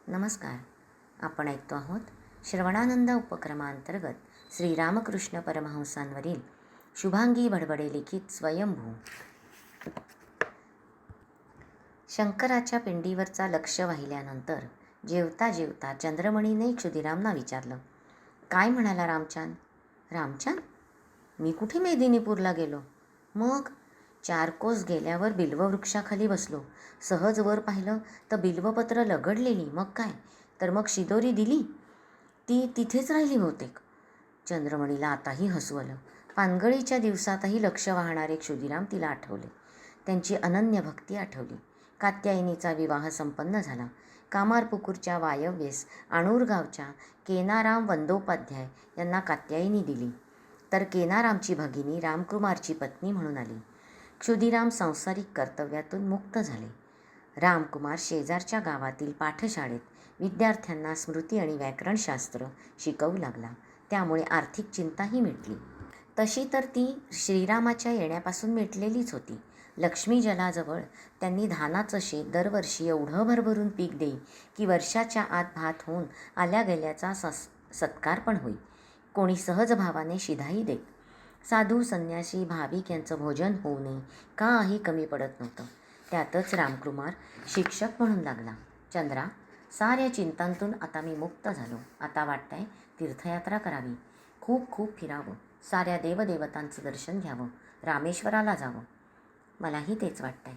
नमस्कार. आपण ऐकतो आहोत श्रवणानंद उपक्रमांतर्गत श्रीरामकृष्ण परमहंसांवरील शुभांगी बडबडे लिखित स्वयंभू. शंकराच्या पिंडीवरचा लक्ष वाहिल्यानंतर जेवता जेवता चंद्रमणीने क्षुदिरामना विचारलं, काय म्हणाला रामचांद? रामचांद? मी कुठे मेदिनीपूरला गेलो? मग 4 कोस गेल्यावर बिल्ववृक्षाखाली बसलो. सहज वर पाहिलं तर बिल्वपत्र लगडलेली. मग काय तर मग शिदोरी दिली. ती तिथेच राहिली बहुतेक. चंद्रमणीला आताही हसू आलं. पानगळीच्या दिवसातही लक्ष वाहणारे क्षुदिराम तिला आठवले. त्यांची अनन्य भक्ती आठवली. कात्यायनीचा विवाह संपन्न झाला. कामारपुकूरच्या वायव्येस आणूर गावच्या केनाराम वंदोपाध्याय यांना कात्यायनी दिली. तर केनारामची भगिनी रामकुमारची पत्नी म्हणून आली. क्षुदिराम सांसारिक कर्तव्यातून मुक्त झाले. रामकुमार शेजारच्या गावातील पाठशाळेत विद्यार्थ्यांना स्मृती आणि व्याकरणशास्त्र शिकवू लागला. त्यामुळे आर्थिक चिंताही मिटली. तशी तर ती श्रीरामाच्या येण्यापासून मिटलेलीच होती. लक्ष्मी जलाजवळ त्यांनी धानाचं शेत दरवर्षी एवढं भरभरून पीक देई की वर्षाच्या आत भात होऊन आल्या गेल्याचा सत्कार पण होई. कोणी सहज भावाने शिधाही देत. साधू संन्यासी भाविक यांचं भोजन होऊ नये काही कमी पडत नव्हतं. त्यातच रामकुमार शिक्षक म्हणून लागला. चंद्रा, साऱ्या चिंतांतून आता मी मुक्त झालो. आता वाटतंय तीर्थयात्रा करावी, खूप खूप फिरावं, साऱ्या देवदेवतांचं दर्शन घ्यावं, रामेश्वराला जावं. मलाही तेच वाटतंय.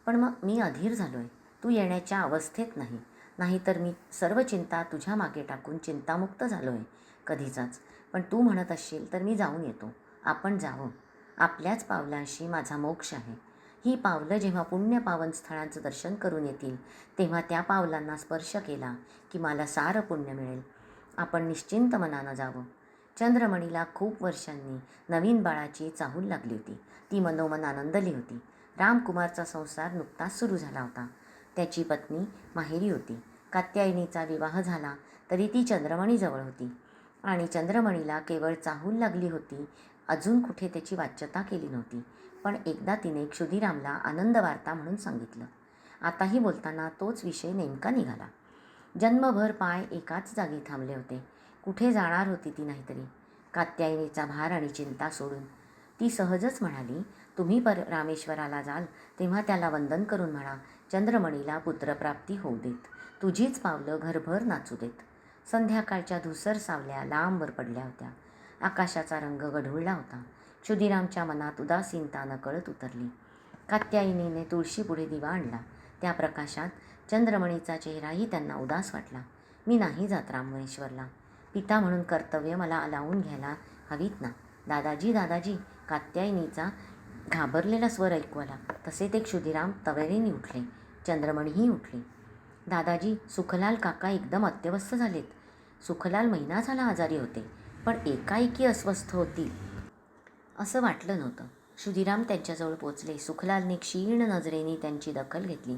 पण मग मी अधीर झालो आहे. तू येण्याच्या अवस्थेत नाही. नाहीतर मी सर्व चिंता तुझ्या मागे टाकून चिंतामुक्त झालो आहे कधीचाच. पण तू म्हणत असशील तर मी जाऊन येतो. आपण जावं. आपल्याच पावलांशी माझा मोक्ष आहे. ही पावलं जेव्हा पुण्यपावन स्थळांचं दर्शन करून येतील तेव्हा त्या पावलांना स्पर्श केला की मला सारं पुण्य मिळेल. आपण निश्चिंत मनानं जावं. चंद्रमणीला खूप वर्षांनी नवीन बाळाची चाहूल लागली होती. ती मनोमन आनंदली होती. रामकुमारचा संसार नुकताच सुरू झाला होता. त्याची पत्नी माहेरी होती. कात्यायनीचा विवाह झाला तरी ती चंद्रमणीजवळ होती. आणि चंद्रमणीला केवळ चाहूल लागली होती, अजून कुठे त्याची वाच्यता केली नव्हती. पण एकदा तिने क्षुदिरामला आनंद वार्ता म्हणून सांगितलं. आताही बोलताना तोच विषय नेमका निघाला. जन्मभर पाय एकाच जागी थांबले होते. कुठे जाणार होती ती नाहीतरी. कात्यायनीचा भार आणि चिंता सोडून ती सहजच म्हणाली, तुम्ही रामेश्वराला जाल तेव्हा त्याला वंदन करून म्हणा, चंद्रमणीला पुत्रप्राप्ती होऊ देत, तुझीच पावलं घरभर नाचू देत. संध्याकाळच्या धुसर सावल्या लांबवर पडल्या होत्या. आकाशाचा रंग गढूळला होता. क्षुदिरामच्या मनात उदासीनता नकळत उतरली. कात्यायनीने तुळशीपुढे दिवा आणला. त्या प्रकाशात चंद्रमणीचा चेहराही त्यांना उदास वाटला. मी नाही जात रामेश्वरला. पिता म्हणून कर्तव्य मला लावून घ्यायला हवीत ना. दादाजी, दादाजी, कात्यायनीचा घाबरलेला स्वर ऐकू आला. तसे ते क्षुदिराम तवेरीने उठले. चंद्रमणीही उठली. दादाजी, सुखलाल काका एकदम अत्यवस्थ झालेत. सुखलाल महिना झाला आजारी होते, पण एकाएकी अस्वस्थ होतील असं वाटलं नव्हतं. क्षुदिराम त्यांच्याजवळ पोचले. सुखलालने क्षीण नजरेने त्यांची दखल घेतली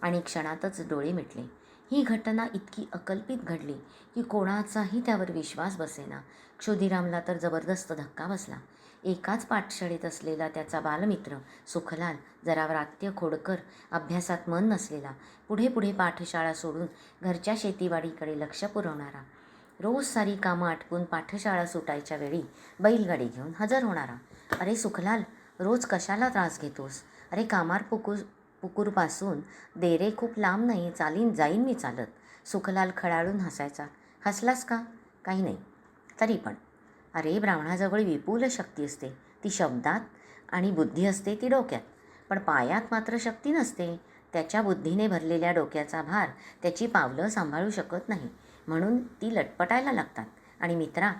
आणि क्षणातच डोळे मिटले. ही घटना इतकी अकल्पित घडली की कोणाचाही त्यावर विश्वास बसेना. क्षुदिरामला तर जबरदस्त धक्का बसला. एकाच पाठशाळेत असलेला त्याचा बालमित्र सुखलाल, जरा व्रात्य खोडकर, अभ्यासात मन नसलेला, पुढे पुढे पाठशाळा सोडून घरच्या शेतीवाडीकडे लक्ष पुरवणारा, रोज सारी कामं आटपून पाठशाळा सुटायच्या वेळी बैलगाडी घेऊन हजर होणारा. अरे सुखलाल, रोज कशाला त्रास घेतोस? अरे पुकूरपासून देरे खूप लांब नाही, जाईन मी चालत. सुखलाल खळाळून हसायचा. हसलास का? काही नाही. तरी पण अरे, ब्राह्मणाजवळ विपुल शक्ती असते. ती शब्दात आणि बुद्धी असते ती डोक्यात. पण पायात मात्र शक्ती नसते. त्याच्या बुद्धीने भरलेल्या डोक्याचा भार त्याची पावलं सांभाळू शकत नाही. म्हणून ती लटपटायला लागतात. आणि मित्रा,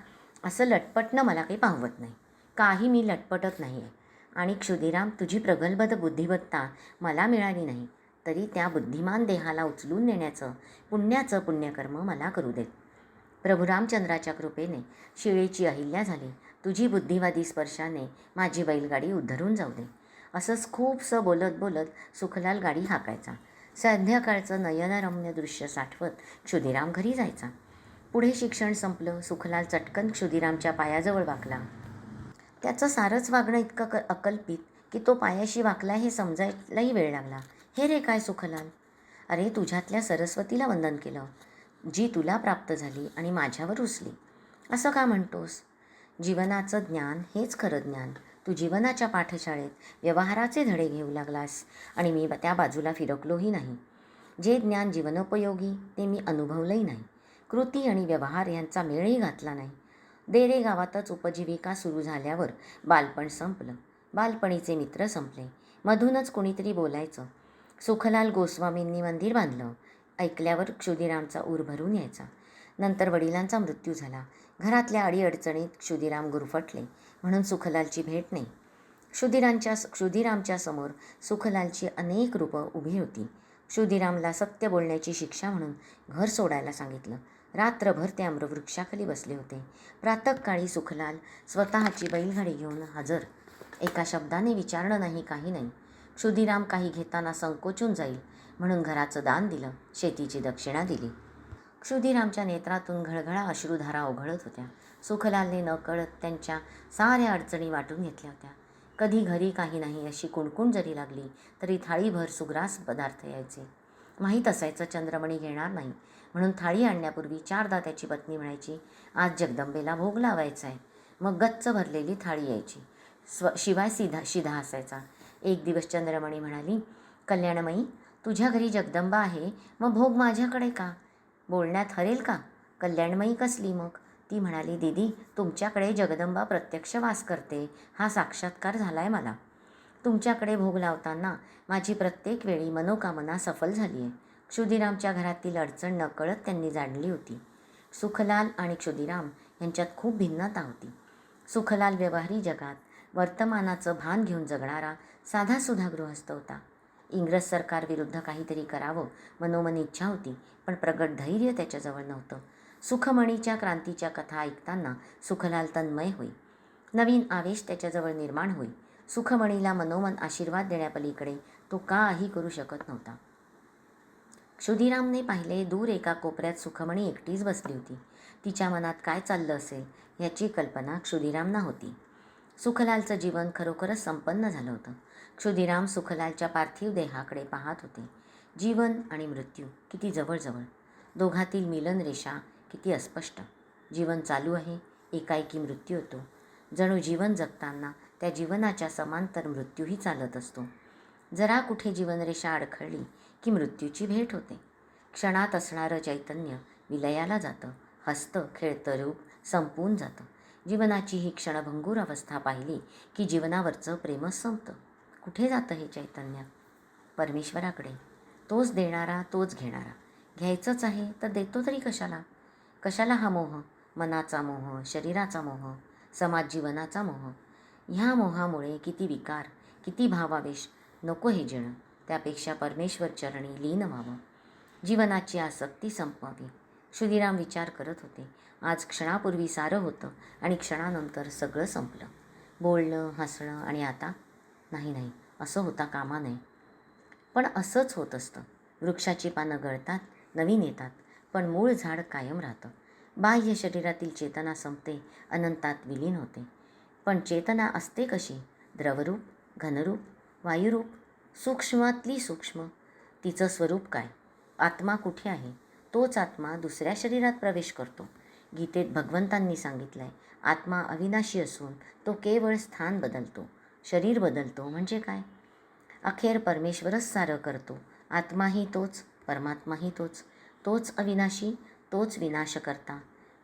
असं लटपटणं मला काही पाहवत नाही. काही मी लटपटत नाही आहे. आणि क्षुदिराम, तुझी प्रगल्भ बुद्धिमत्ता मला मिळाली नाही तरी त्या बुद्धिमान देहाला उचलून नेण्याचं पुण्याचं पुण्यकर्म मला करू देत. प्रभू रामचंद्राच्या कृपेने शिळेची अहिल्या झाली. तुझी बुद्धिवादी स्पर्शाने माझी बैलगाडी उद्धरून जाऊ दे. असंच खूपसं बोलत बोलत सुखलाल गाडी हाकायचा. संध्याकाळचं नयनरम्य दृश्य साठवत क्षुदिराम घरी जायचा. पुढे शिक्षण संपलं. सुखलाल चटकन क्षुदिरामच्या पायाजवळ वाकला. त्याचं सारंच वागणं इतकं अकल्पित की तो पायाशी वाकला हे समजायलाही वेळ लागला. हे रे काय सुखलाल, अरे तुझ्यातल्या सरस्वतीला वंदन केलं, जी तुला प्राप्त झाली आणि माझ्यावर रुसली. असं का म्हणतोस? जीवनाचं ज्ञान हेच खरं ज्ञान. तू जीवनाच्या पाठशाळेत व्यवहाराचे धडे घेऊ लागलास आणि मी त्या बाजूला फिरकलोही नाही. जे ज्ञान जीवनोपयोगी ते मी अनुभवलंही नाही. कृती आणि व्यवहार यांचा मेळही घातला नाही. देरे गावातच उपजीविका सुरू झाल्यावर बालपण संपलं. बालपणीचे मित्र संपले. मधूनच कोणीतरी बोलायचं. सुखलाल गोस्वामींनी मंदिर बांधलं. ऐकल्यावर क्षुदिरामचा ऊर भरून यायचा. नंतर वडिलांचा मृत्यू झाला. घरातल्या अडीअडचणीत क्षुदिराम गुरफटले, म्हणून सुखलालची भेट नाही. क्षुदिरामच्या समोर सुखलालची अनेक रूपं उभी होती. क्षुदिरामला सत्य बोलण्याची शिक्षा म्हणून घर सोडायला सांगितलं. रात्रभर ते आम्रवृक्षाखाली बसले होते. प्रातःकाळी सुखलाल स्वतःची बैलगाडी घेऊन हजर. एका शब्दाने विचारणं नाही, काही नाही. क्षुदिराम काही घेताना संकोचून जाईल म्हणून घराचं दान दिलं, शेतीची दक्षिणा दिली. क्षुदिरामच्या नेत्रातून घळघळा अश्रुधारा ओघळत होत्या. सुखलालने नकळत त्यांच्या साऱ्या अडचणी वाटून घेतल्या होत्या. कधी घरी काही नाही अशी कुणकुण जरी लागली तरी थाळीभर सुग्रास पदार्थ यायचे. माहीत असायचं चंद्रमणी घेणार नाही, म्हणून थाळी आणण्यापूर्वी 4दा त्याची पत्नी म्हणायची, आज जगदंबेला भोग लावायचा आहे. मग गच्च भरलेली थाळी यायची. शिवाय शिधा असायचा. एक दिवस चंद्रमणी म्हणाली, कल्याणमयी, तुझ्या घरी जगदंबा आहे, मग भोग माझ्याकडे का? बोलण्यात हरेल का? कल्याणमयी कसली मग? ती म्हणाली, दीदी, तुमच्याकडे जगदंबा प्रत्यक्ष वास करते, हा साक्षात्कार झालाय मला. तुमच्याकडे भोग लावताना माझी प्रत्येक वेळी मनोकामना सफल झाली आहे. क्षुदिरामच्या घरातील अडचण नकळत त्यांनी जाणली होती. सुखलाल आणि क्षुदिराम यांच्यात खूप भिन्नता होती. सुखलाल व्यवहारी जगात वर्तमानाचं भान घेऊन जगणारा साधासुधा गृहस्थ होता. इंग्रज सरकारविरुद्ध काहीतरी करावं मनोमन इच्छा होती, पण प्रगट धैर्य त्याच्याजवळ नव्हतं. सुखमणीच्या क्रांतीच्या कथा ऐकताना सुखलाल तन्मय होई. नवीन आवेश त्याच्याजवळ निर्माण होई. सुखमणीला मनोमन आशीर्वाद देण्यापलीकडे तो काही करू शकत नव्हता. क्षुदिरामने पाहिले, दूर एका कोपऱ्यात सुखमणी एकटीच बसली होती. तिच्या मनात काय चाललं असेल याची कल्पना क्षुदिरामना होती. सुखलालचं जीवन खरोखरच संपन्न झालं होतं. क्षुदिराम सुखलालच्या पार्थिव देहाकडे पाहत होते. जीवन आणि मृत्यू किती जवळजवळ, दोघातील मिलन रेषा किती अस्पष्ट. जीवन चालू आहे, एकाएकी मृत्यू होतो. जणू जीवन जगताना त्या जीवनाच्या समांतर मृत्यूही चालत असतो. जरा कुठे जीवनरेषा अडखळली की मृत्यूची भेट होते. क्षणात असणारं चैतन्य विलयाला जातं. हसतं खेळतं रूप संपून जातं. जीवनाची ही क्षणभंगूर अवस्था पाहिली की जीवनावरचं प्रेमच संपतं. कुठे जातं हे चैतन्य? परमेश्वराकडे. तोच देणारा, तोच घेणारा. घ्यायचंच आहे तर देतो तरी कशाला? कशाला हा मोह? मनाचा मोह, शरीराचा मोह, समाज जीवनाचा मोह. ह्या मोहामुळे किती विकार, किती भावावेश. नको हे जीणं. त्यापेक्षा परमेश्वर चरणी लीन व्हावं. जीवनाची आसक्ती संपवावी. क्षुदिराम विचार करत होते. आज क्षणापूर्वी सारं होतं आणि क्षणानंतर सगळं संपलं. बोलणं, हसणं आणि आता नाही, असं होता कामा नये. पण असंच होत असतं. वृक्षाची पानं गळतात, नवीन येतात, पण मूळ झाड कायम राहतं. बाह्य शरीरातील चेतना संपते, अनंतात विलीन होते. पण चेतना असते कशी? द्रवरूप, घनरूप, वायुरूप, सूक्ष्मातली सूक्ष्म. तिचं स्वरूप काय? आत्मा कुठे आहे? तोच आत्मा दुसऱ्या शरीरात प्रवेश करतो. गीतेत भगवंतांनी सांगितलंय, आत्मा अविनाशी असून तो केवळ स्थान बदलतो, शरीर बदलतो. म्हणजे काय? अखेर परमेश्वरच सारं करतो. आत्माही तोच, परमात्माही तोच. तोच अविनाशी, तोच विनाश करता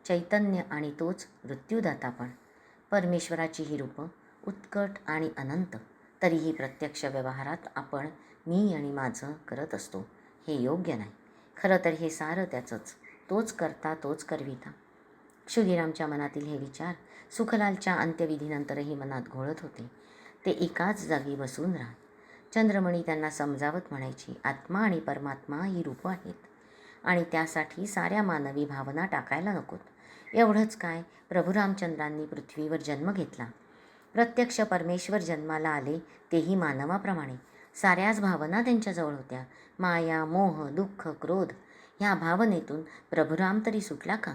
चैतन्य आणि तोच मृत्यूदाता पण. परमेश्वराची ही रूपं उत्कट आणि अनंत. तरीही प्रत्यक्ष व्यवहारात आपण मी आणि माझं करत असतो. हे योग्य नाही. खरं तर हे सारं त्याचंच. तोच करता, तोच करविता. क्षुदिरामच्या मनातील हे विचार सुखलालच्या अंत्यविधीनंतरही मनात घोळत होते. ते एकाच जागी बसून राहत. चंद्रमणी त्यांना समजावत म्हणायची, आत्मा आणि परमात्मा ही रूपं आहेत आणि त्यासाठी साऱ्या मानवी भावना टाकायला नकोत. एवढंच काय, प्रभू रामचंद्रांनी पृथ्वीवर जन्म घेतला. प्रत्यक्ष परमेश्वर जन्माला आले, तेही मानवाप्रमाणे. साऱ्याच भावना त्यांच्याजवळ होत्या. माया, मोह, दुःख, क्रोध ह्या भावनेतून प्रभुराम तरी सुटला का?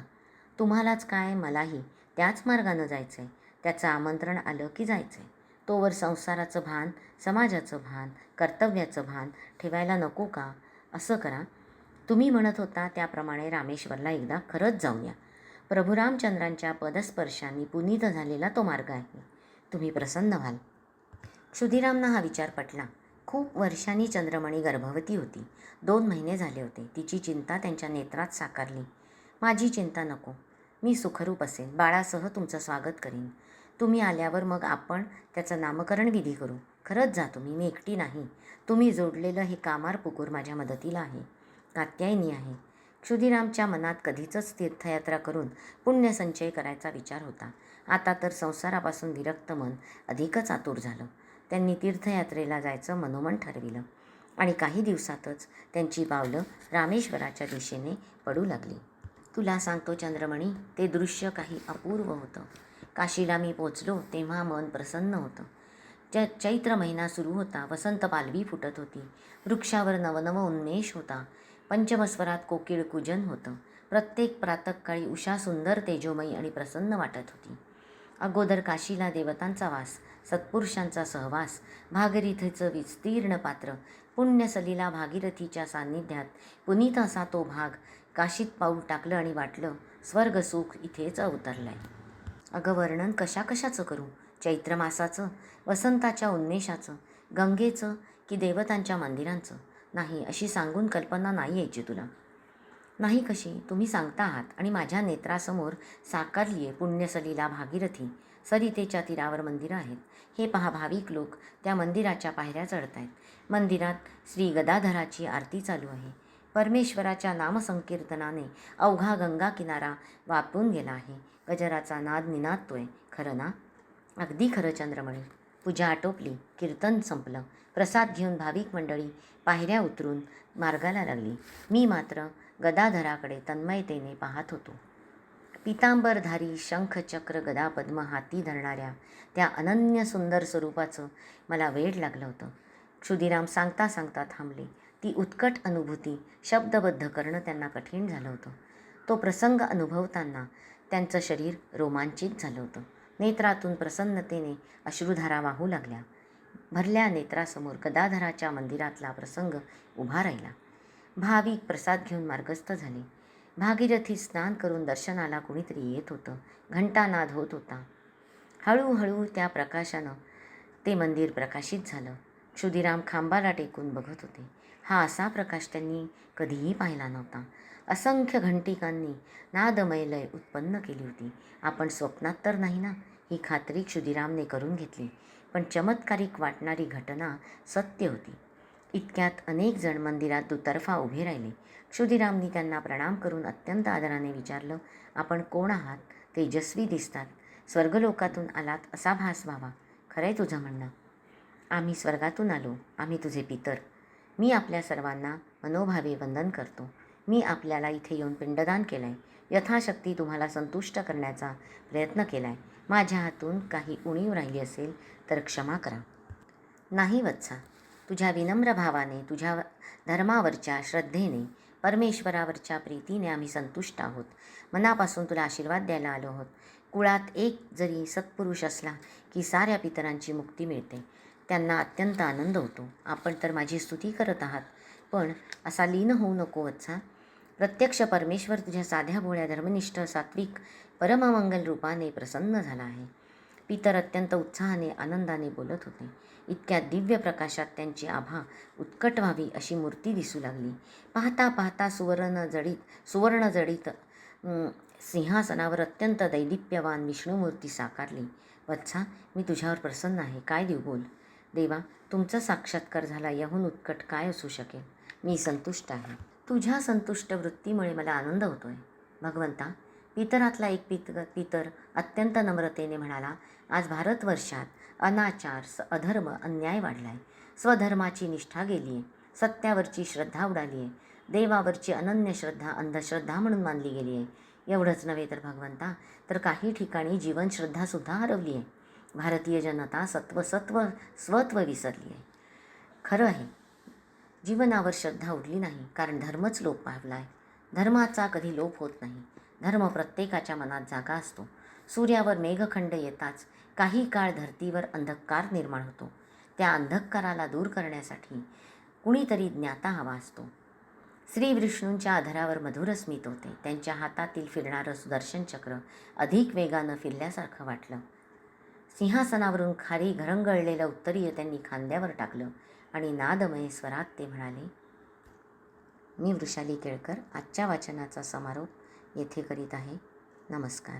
तुम्हालाच काय, मलाही त्याच मार्गानं जायचं आहे. त्याचं आमंत्रण आलं की जायचं आहे. तोवर संसाराचं भान, समाजाचं भान, कर्तव्याचं भान ठेवायला नको का? असं करा, तुम्ही म्हणत होता त्याप्रमाणे रामेश्वरला एकदा खरंच जाऊन या. प्रभू रामचंद्रांच्या पदस्पर्शांनी पुनीत झालेला तो मार्ग आहे. तुम्ही प्रसन्न व्हाल. क्षुदिरामना हा विचार पटला. खूप वर्षांनी चंद्रमणी गर्भवती होती. 2 महिने झाले होते. तिची चिंता त्यांच्या नेत्रात साकारली. माझी चिंता नको. मी सुखरूप असेन. बाळासह तुमचं स्वागत करीन. तुम्ही आल्यावर मग आपण त्याचं नामकरण विधी करू. खरंच जा तुम्ही. मी एकटी नाही. तुम्ही जोडलेलं हे कामार पुकूर माझ्या मदतीला आहे. कात्यायनी आहे. क्षुदिरामच्या मनात कधीच तीर्थयात्रा करून पुण्यसंचय करायचा विचार होता. आता तर संसारापासून विरक्त मन अधिकच आतुर झालं. त्यांनी तीर्थयात्रेला जायचं मनोमन ठरविलं आणि काही दिवसातच त्यांची पावलं रामेश्वराच्या दिशेने पडू लागली. तुला सांगतो चंद्रमणी, ते दृश्य काही अपूर्व होतं. काशीला मी पोचलो तेव्हा मन प्रसन्न होतं. चैत्र महिना सुरू होता. वसंत पालवी फुटत होती. वृक्षावर नवनव उन्मेष होता. पंचमस्वरात कोकिळ कूजन होतं. प्रत्येक प्रातःकाळी उषा सुंदर, तेजोमयी आणि प्रसन्न वाटत होती. अगोदर काशीला देवतांचा वास, सत्पुरुषांचा सहवास, भागीरथीचं विस्तीर्ण पात्र, पुण्यसलीला भागीरथीच्या सान्निध्यात पुनीत असा तो भाग. काशीत पाऊल टाकलं आणि वाटलं स्वर्गसुख इथेच अवतरलंय. अगं वर्णन कशाचं करू? चैत्र मासाचं, वसंताच्या उन्मेषाचं, गंगेचं की देवतांच्या मंदिरांचं? नाही, अशी सांगून कल्पना नाही यायची तुला. नाही कशी? तुम्ही सांगता आहात आणि माझ्या नेत्रासमोर साकारली आहे पुण्यसलीला भागीरथी. सरितेच्या तीरावर मंदिरं आहेत. हे पहा, भाविक लोक त्या मंदिराच्या पायऱ्या चढत आहेत. मंदिरात श्री गदाधराची आरती चालू आहे. परमेश्वराच्या नामसंकीर्तनाने अवघा गंगा किनारा वापरून गेला आहे. गजराचा नाद निनादतोय. खरं ना? अगदी खरं चंद्रमणी. पूजा आटोपली. कीर्तन संपलं. प्रसाद घेऊन भाविक मंडळी पायऱ्या उतरून मार्गाला लागली. मी मात्र गदाधराकडे तन्मयतेने पाहत होतो. पितांबरधारी शंख चक्र गदा पद्म हाती धरणाऱ्या त्या अनन्य सुंदर स्वरूपाचं मला वेड लागलं होतं. क्षुदिराम सांगता सांगता थांबले. ती उत्कट अनुभूती शब्दबद्ध करणं त्यांना कठीण झालं होतं. तो प्रसंग अनुभवताना त्यांचं शरीर रोमांचित झालं होतं. नेत्रातून प्रसन्नतेने अश्रुधारा वाहू लागल्या. भरल्या नेत्रासमोर गदाधराच्या मंदिरातला प्रसंग उभा राहिला. भाविक प्रसाद घेऊन मार्गस्थ झाले. भागीरथी स्नान करून दर्शनाला कुणीतरी येत होतं. घंटानाद होत होता. हळूहळू त्या प्रकाशानं ते मंदिर प्रकाशित झालं. क्षुदिराम खांबाला टेकून बघत होते. हा असा प्रकाश त्यांनी कधीही पाहिला नव्हता. असंख्य घंटिकांनी नादमय लय उत्पन्न केली होती. आपण स्वप्नात तर नाही ना, ही खात्री क्षुदिरामने करून घेतली. पण चमत्कारिक वाटणारी घटना सत्य होती. इतक्यात अनेक जण मंदिरात दुतर्फा उभे राहिले. क्षुदिरामनी त्यांना प्रणाम करून अत्यंत आदराने विचारलं, आपण कोण आहात? तेजस्वी दिसतात. स्वर्गलोकातून आलात असा भास व्हावा. खरंय तुझं म्हणणं. आम्ही स्वर्गातून आलो. आम्ही तुझे पितर. मी आपल्या सर्वांना मनोभावे वंदन करतो. मी आपल्याला इथे येऊन पिंडदान केलं आहे. यथाशक्ती तुम्हाला संतुष्ट करण्याचा प्रयत्न केला आहे. माझ्या हातून काही उणीव राहिली असेल तर क्षमा करा. नाही वत्सा, तुझ्या विनम्र भावाने, तुझ्या धर्मावरच्या श्रद्धेने, परमेश्वरावरच्या प्रीतीने आम्ही संतुष्ट आहोत. मनापासून तुला आशीर्वाद द्यायला आलो आहोत. कुळात एक जरी सत्पुरुष असला की साऱ्या पितरांची मुक्ती मिळते. त्यांना अत्यंत आनंद होतो. आपण तर माझी स्तुती करत आहात, पण असा लीन होऊ नको वत्सा. प्रत्यक्ष परमेश्वर तुझ्या साध्या भोळ्या धर्मनिष्ठ सात्विक परममंगल रूपाने प्रसन्न झाला आहे. पितर अत्यंत उत्साहाने आनंदाने बोलत होते. इतक्या दिव्य प्रकाशात त्यांची आभा उत्कट व्हावी अशी मूर्ती दिसू लागली. पाहता पाहता सुवर्ण जडित सिंहासनावर अत्यंत दैदिप्यवान विष्णुमूर्ती साकारली. वत्सा, मी तुझ्यावर प्रसन्न आहे. काय देऊ बोल. देवा, तुमचा साक्षात्कार झाला याहून उत्कट काय असू शकेल. मी संतुष्ट आहे. तुझ्या संतुष्ट वृत्तीमुळे मला आनंद होतोय. भगवंता, पितरातला एक पितर अत्यंत नम्रतेने म्हणाला, आज भारतवर्षात अनाचार, अधर्म, अन्याय वाढलाय. स्वधर्माची निष्ठा गेली आहे. सत्यावरची श्रद्धा उडाली आहे. देवावरची अनन्य श्रद्धा अंधश्रद्धा म्हणून मानली गेली आहे. एवढंच नव्हे तर भगवंता, तर काही ठिकाणी जीवनश्रद्धासुद्धा हरवली आहे. भारतीय जनता स्वत्व विसरली आहे. खरं आहे, जीवनावर श्रद्धा उडली नाही, कारण धर्मच लोप पावला आहे. धर्माचा कधी लोप होत नाही. धर्म प्रत्येकाच्या मनात जागा असतो. सूर्यावर मेघखंड येताच काही काळ धर्तीवर अंधकार निर्माण होतो. त्या अंधकाराला दूर करण्यासाठी कुणीतरी ज्ञाता हवा असतो. श्री विष्णूंच्या आधारावर मधुर स्मित होते. त्यांच्या हातातील फिरणारं सुदर्शन चक्र अधिक वेगानं फिरल्यासारखं वाटलं. सिंहासनावरून खाली घरंगळलेलं उत्तरीय त्यांनी खांद्यावर टाकलं आणि नादमय स्वरात ते म्हणाले, मी वृषाली केळकर आजच्या वाचनाचा समारोप येथे करीत आहे. नमस्कार.